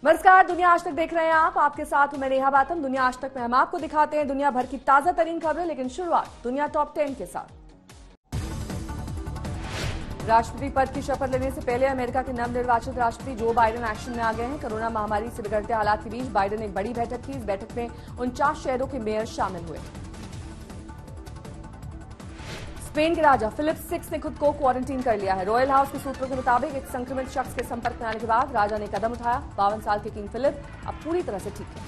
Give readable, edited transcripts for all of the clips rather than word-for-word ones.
नमस्कार, दुनिया आज तक देख रहे हैं आप। आपके साथ हूं मैं नेहा बातम। दुनिया आज तक में हम आपको दिखाते हैं दुनिया भर की ताजा तरीन खबरें, लेकिन शुरुआत दुनिया टॉप 10 के साथ। राष्ट्रपति पद की शपथ लेने से पहले अमेरिका के नवनिर्वाचित राष्ट्रपति जो बाइडेन एक्शन में आ गए हैं। कोरोना महामारी से बिगड़ते हालात के बीच बाइडेन ने एक बड़ी बैठक की। इस बैठक में 49 शहरों के मेयर शामिल हुए। स्पेन के राजा फिलिप 6 ने खुद को क्वारंटीन कर लिया है। रॉयल हाउस के सूत्रों के मुताबिक एक संक्रमित शख्स के संपर्क में आने के बाद राजा ने कदम उठाया। 52 साल के किंग फिलिप अब पूरी तरह से ठीक है।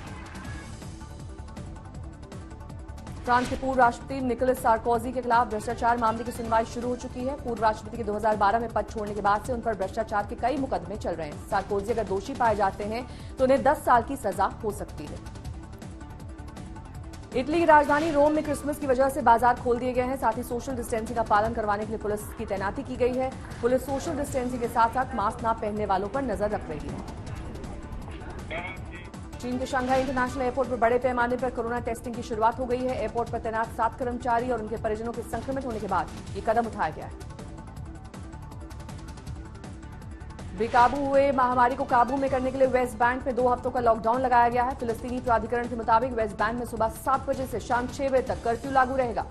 फ्रांस के पूर्व राष्ट्रपति निकोलस सार्कोजी के खिलाफ भ्रष्टाचार मामले की सुनवाई शुरू हो चुकी है। पूर्व राष्ट्रपति के 2012 में पद छोड़ने के बाद से उन पर भ्रष्टाचार के कई मुकदमे चल रहे हैं। सार्कोजी अगर दोषी पाए जाते हैं तो उन्हें 10 साल की सजा हो सकती है। इटली की राजधानी रोम में क्रिसमस की वजह से बाजार खोल दिए गए हैं। साथ ही सोशल डिस्टेंसिंग का पालन करवाने के लिए पुलिस की तैनाती की गई है। पुलिस सोशल डिस्टेंसिंग के साथ साथ मास्क न पहनने वालों पर नजर रख रही है। चीन के शंघाई इंटरनेशनल एयरपोर्ट पर बड़े पैमाने पर कोरोना टेस्टिंग की शुरुआत हो गई है। एयरपोर्ट पर तैनात 7 कर्मचारी और उनके परिजनों के संक्रमित होने के बाद ये कदम उठाया गया है। बेकाबू हुए महामारी को काबू में करने के लिए वेस्ट बैंक में 2 हफ्तों का लॉकडाउन लगाया गया है। फिलिस्तीनी प्राधिकरण के मुताबिक वेस्ट बैंक में सुबह 7 बजे से शाम 6 बजे तक कर्फ्यू लागू रहेगा।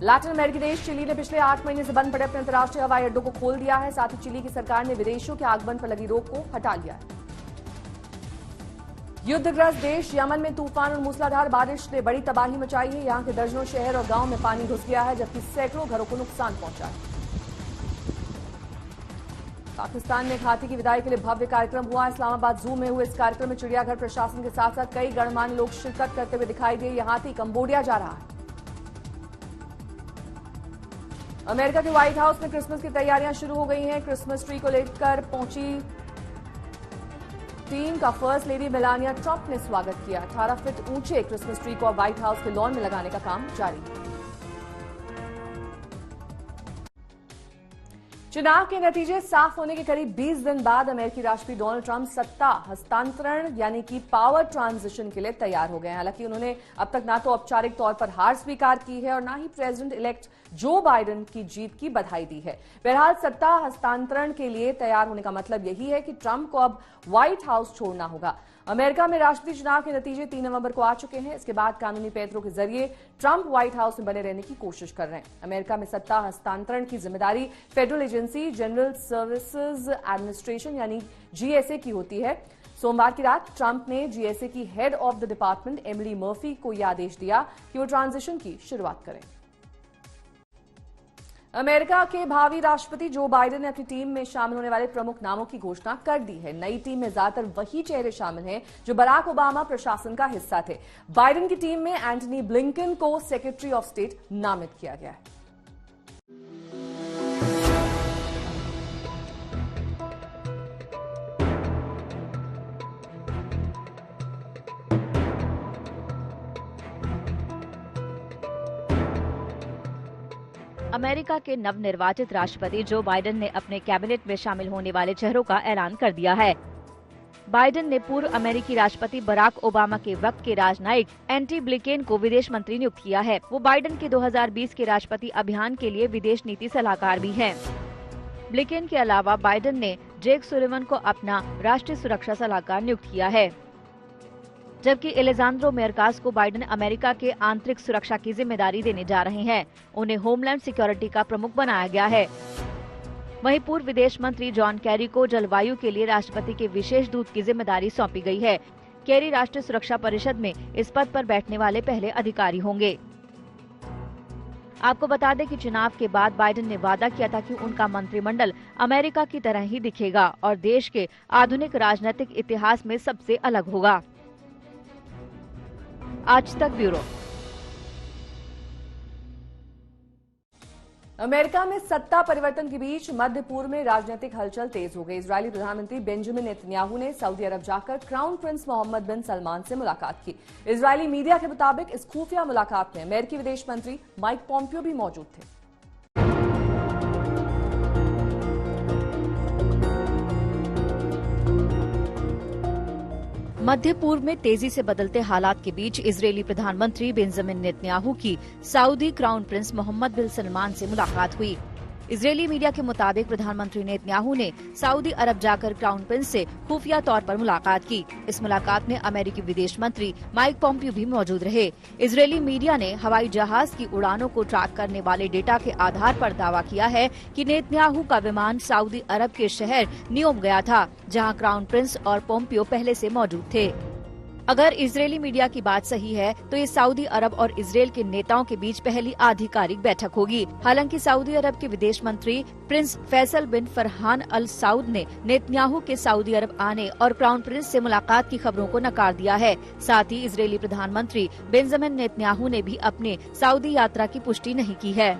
लैटिन अमेरिकी देश चिली ने पिछले 8 महीने से बंद पड़े अपने अंतर्राष्ट्रीय हवाई अड्डों को खोल दिया है। साथ ही चिली की सरकार ने विदेशियों के आगमन पर लगी रोक को हटा लिया है। युद्धग्रस्त देश यमन में तूफान और मूसलाधार बारिश ने बड़ी तबाही मचाई है। यहां के दर्जनों शहर और गांव में पानी घुस गया है, जबकि सैकड़ों घरों को नुकसान पहुंचा है। पाकिस्तान में हाथी की विदाई के लिए भव्य कार्यक्रम हुआ। इस्लामाबाद जू में हुए इस कार्यक्रम में चिड़ियाघर प्रशासन के साथ साथ कई गणमान्य लोग शिरकत करते हुए दिखाई दिए। यह हाथी कंबोडिया जा रहा है। अमेरिका के व्हाइट हाउस में क्रिसमस की तैयारियां शुरू हो गई हैं। क्रिसमस ट्री को लेकर पहुंची टीम का फर्स्ट लेडी मेलानिया ट्रंप ने स्वागत किया। 18 फीट ऊंचे क्रिसमस ट्री को व्हाइट हाउस के लॉन में लगाने का काम जारी है। चुनाव के नतीजे साफ होने के करीब 20 दिन बाद अमेरिकी राष्ट्रपति डोनाल्ड ट्रंप सत्ता हस्तांतरण यानी कि पावर ट्रांजिशन के लिए तैयार हो गए हैं। हालांकि उन्होंने अब तक ना तो औपचारिक तौर पर हार स्वीकार की है और ना ही प्रेसिडेंट इलेक्ट जो बाइडेन की जीत की बधाई दी है। बहरहाल सत्ता हस्तांतरण के लिए तैयार होने का मतलब यही है कि ट्रंप को अब व्हाइट हाउस छोड़ना होगा। अमेरिका में राष्ट्रपति चुनाव के नतीजे 3 नवंबर को आ चुके हैं। इसके बाद कानूनी पैंतरों के जरिए ट्रंप व्हाइट हाउस में बने रहने की कोशिश कर रहे हैं। अमेरिका में सत्ता हस्तांतरण की जिम्मेदारी federal agency general services administration यानी जीएसए की होती है। सोमवार की रात ट्रंप ने जीएसए की head of the department Emily Murphy को यह आदेश दिया कि वो ट्रांजिशन की शुरुआत करें। अमेरिका के भावी राष्ट्रपति जो बाइडेन ने अपनी टीम में शामिल होने वाले प्रमुख नामों की घोषणा कर दी है। नई टीम में ज्यादातर वही चेहरे शामिल हैं जो बराक ओबामा प्रशासन का हिस्सा थे। बाइडेन की टीम में एंटनी ब्लिंकन को सेक्रेटरी ऑफ स्टेट नामित किया गया है। अमेरिका के नवनिर्वाचित राष्ट्रपति जो बाइडेन ने अपने कैबिनेट में शामिल होने वाले चेहरों का ऐलान कर दिया है। बाइडेन ने पूर्व अमेरिकी राष्ट्रपति बराक ओबामा के वक्त के राजनयिक एंटनी ब्लिंकन को विदेश मंत्री नियुक्त किया है। वो बाइडेन के 2020 के राष्ट्रपति अभियान के लिए विदेश नीति सलाहकार भी हैं। ब्लिंकन के अलावा बाइडेन ने जेक सुलिवन को अपना राष्ट्रीय सुरक्षा सलाहकार नियुक्त किया है, जबकि एलेजांद्रो मेयरकास को बाइडेन अमेरिका के आंतरिक सुरक्षा की जिम्मेदारी देने जा रहे हैं। उन्हें होमलैंड सिक्योरिटी का प्रमुख बनाया गया है। वहीं पूर्व विदेश मंत्री जॉन कैरी को जलवायु के लिए राष्ट्रपति के विशेष दूत की जिम्मेदारी सौंपी गई है। कैरी राष्ट्रीय सुरक्षा परिषद में इस पद पर बैठने वाले पहले अधिकारी होंगे। आपको बता दें कि चुनाव के बाद बाइडेन ने वादा किया था कि उनका मंत्रिमंडल अमेरिका की तरह ही दिखेगा और देश के आधुनिक राजनीतिक इतिहास में सबसे अलग होगा। आज तक ब्यूरो। अमेरिका में सत्ता परिवर्तन के बीच मध्य पूर्व में राजनीतिक हलचल तेज हो गई। इजरायली प्रधानमंत्री बेंजामिन नेतन्याहू ने सऊदी अरब जाकर क्राउन प्रिंस मोहम्मद बिन सलमान से मुलाकात की। इजरायली मीडिया के मुताबिक इस खुफिया मुलाकात में अमेरिकी विदेश मंत्री माइक पॉम्पियो भी मौजूद थे। मध्य पूर्व में तेजी से बदलते हालात के बीच इजरायली प्रधानमंत्री बेंजामिन नेतन्याहू की सऊदी क्राउन प्रिंस मोहम्मद बिन सलमान से मुलाकात हुई। इजरायली मीडिया के मुताबिक प्रधानमंत्री नेतन्याहू ने सऊदी अरब जाकर क्राउन प्रिंस से खुफिया तौर पर मुलाकात की। इस मुलाकात में अमेरिकी विदेश मंत्री माइक पॉम्पियो भी मौजूद रहे। इजरायली मीडिया ने हवाई जहाज की उड़ानों को ट्रैक करने वाले डेटा के आधार पर दावा किया है कि नेतन्याहू का विमान सऊदी अरब के शहर नियोम गया था, जहां क्राउन प्रिंस और पॉम्पियो पहले से मौजूद थे। अगर इजरायली मीडिया की बात सही है तो ये सऊदी अरब और इजरायल के नेताओं के बीच पहली आधिकारिक बैठक होगी। हालांकि सऊदी अरब के विदेश मंत्री प्रिंस फैसल बिन फरहान अल सऊद ने नेतन्याहू के सऊदी अरब आने और क्राउन प्रिंस से मुलाकात की खबरों को नकार दिया है। साथ ही इजरायली प्रधानमंत्री बेंजामिन नेतन्याहू ने भी अपने सऊदी यात्रा की पुष्टि नहीं की है।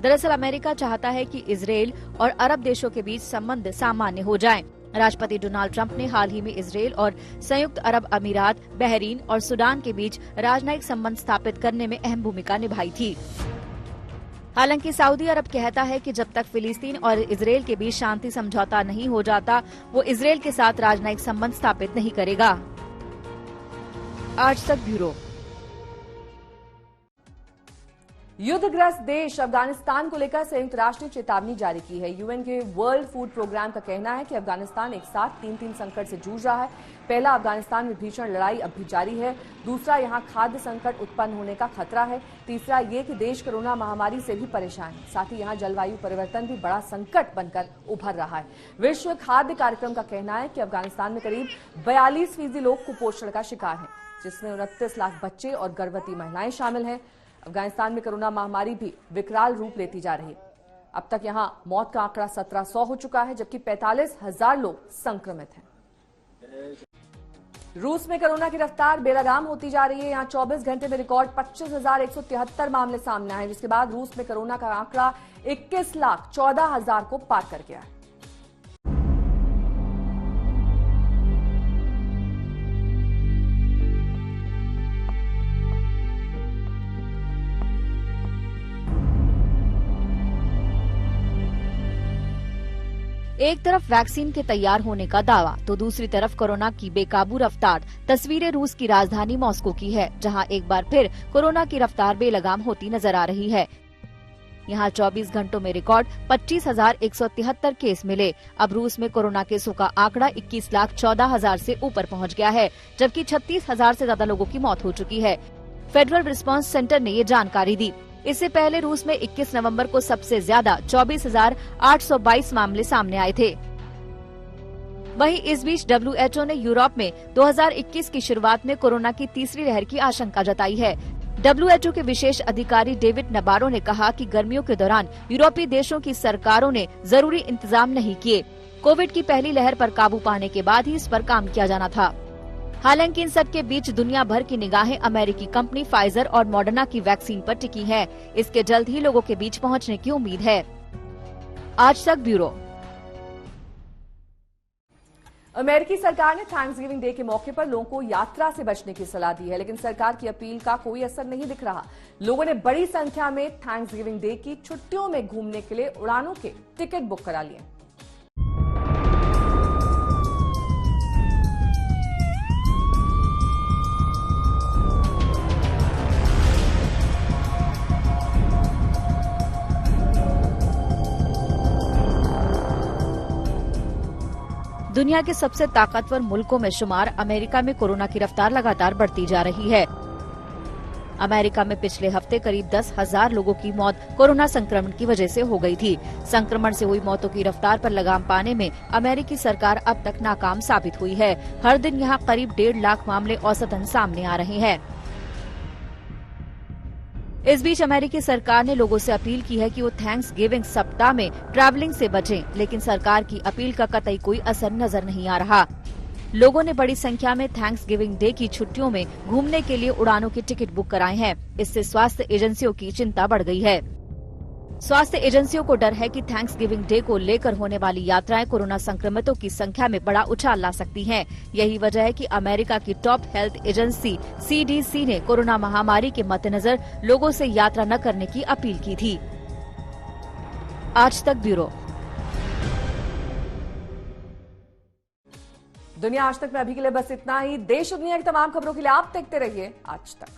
दरअसल अमेरिका चाहता है कि इजरायल और अरब देशों के बीच संबंध सामान्य हो जाएं। राष्ट्रपति डोनाल्ड ट्रंप ने हाल ही में इजरायल और संयुक्त अरब अमीरात, बहरीन और सूडान के बीच राजनयिक संबंध स्थापित करने में अहम भूमिका निभाई थी। हालांकि सऊदी अरब कहता है कि जब तक फिलिस्तीन और इजरायल के बीच शांति समझौता नहीं हो जाता, वो इजरायल के साथ राजनयिक संबंध स्थापित नहीं करेगा। आज तक ब्यूरो। युद्धग्रस्त देश अफगानिस्तान को लेकर संयुक्त राष्ट्र ने चेतावनी जारी की है। यूएन के वर्ल्ड फूड प्रोग्राम का कहना है कि अफगानिस्तान एक साथ तीन संकट से जूझ रहा है। पहला, अफगानिस्तान में भीषण लड़ाई अब भी जारी है। दूसरा, यहां खाद्य संकट उत्पन्न होने का खतरा है। तीसरा ये कि देश कोरोना महामारी से भी परेशान है। साथ ही यहां जलवायु परिवर्तन भी बड़ा संकट बनकर उभर रहा है। विश्व खाद्य कार्यक्रम का कहना है कि अफगानिस्तान में करीब 42% लोग कुपोषण का शिकार हैं, जिसमें 29 लाख बच्चे और गर्भवती महिलाएं शामिल हैं। अफगानिस्तान में कोरोना महामारी भी विकराल रूप लेती जा रही है। अब तक यहां मौत का आंकड़ा 1700 हो चुका है, जबकि 45,000 लोग संक्रमित हैं। रूस में कोरोना की रफ्तार बेलगाम होती जा रही है। यहां 24 घंटे में रिकॉर्ड 25,173 मामले सामने आए, जिसके बाद रूस में कोरोना का आंकड़ा 21,14,000 को पार कर गया है। एक तरफ वैक्सीन के तैयार होने का दावा तो दूसरी तरफ कोरोना की बेकाबू रफ्तार। तस्वीरें रूस की राजधानी मॉस्को की है, जहां एक बार फिर कोरोना की रफ्तार बेलगाम होती नजर आ रही है। यहां 24 घंटों में रिकॉर्ड 25,173 केस मिले। अब रूस में कोरोना केसों का आंकड़ा 21,14,000 से ऊपर पहुंच गया है, जबकि 36,000 से ज्यादा लोगों की मौत हो चुकी है। फेडरल रिस्पांस सेंटर ने ये जानकारी दी। इससे पहले रूस में 21 नवंबर को सबसे ज्यादा 24,822 मामले सामने आए थे। वहीं इस बीच WHO ने यूरोप में 2021 की शुरुआत में कोरोना की तीसरी लहर की आशंका जताई है। WHO के विशेष अधिकारी डेविड नबारो ने कहा कि गर्मियों के दौरान यूरोपीय देशों की सरकारों ने जरूरी इंतजाम नहीं किए। कोविड की पहली लहर पर काबू पाने के बाद ही इस पर काम किया जाना था। हालांकि इन सब के बीच दुनिया भर की निगाहें अमेरिकी कंपनी फाइजर और मॉडर्ना की वैक्सीन पर टिकी है। इसके जल्द ही लोगों के बीच पहुंचने की उम्मीद है। आज तक ब्यूरो। अमेरिकी सरकार ने थैंक्सगिविंग डे के मौके पर लोगों को यात्रा से बचने की सलाह दी है, लेकिन सरकार की अपील का कोई असर नहीं दिख रहा। लोगों ने बड़ी संख्या में थैंक्सगिविंग डे की छुट्टियों में घूमने के लिए उड़ानों के टिकट बुक करा लिए। दुनिया के सबसे ताकतवर मुल्कों में शुमार अमेरिका में कोरोना की रफ्तार लगातार बढ़ती जा रही है। अमेरिका में पिछले हफ्ते करीब 10,000 लोगों की मौत कोरोना संक्रमण की वजह से हो गई थी। संक्रमण से हुई मौतों की रफ्तार पर लगाम पाने में अमेरिकी सरकार अब तक नाकाम साबित हुई है। हर दिन यहां करीब 1.5 लाख मामले औसतन सामने आ रहे हैं। इस बीच अमेरिकी सरकार ने लोगों से अपील की है कि वो थैंक्सगिविंग सप्ताह में ट्रैवलिंग से बचें, लेकिन सरकार की अपील का कतई कोई असर नजर नहीं आ रहा। लोगों ने बड़ी संख्या में थैंक्सगिविंग डे की छुट्टियों में घूमने के लिए उड़ानों के टिकट बुक कराए हैं। इससे स्वास्थ्य एजेंसियों की चिंता बढ़ गई है। स्वास्थ्य एजेंसियों को डर है कि थैंक्सगिविंग डे को लेकर होने वाली यात्राएं कोरोना संक्रमितों की संख्या में बड़ा उछाल ला सकती हैं। यही वजह है कि अमेरिका की टॉप हेल्थ एजेंसी CDC ने कोरोना महामारी के मद्देनजर लोगों से यात्रा न करने की अपील की थी। आज तक ब्यूरो। दुनिया आज तक में अभी के लिए बस इतना ही। देश और दुनिया की तमाम खबरों के लिए आप देखते रहिए आज तक।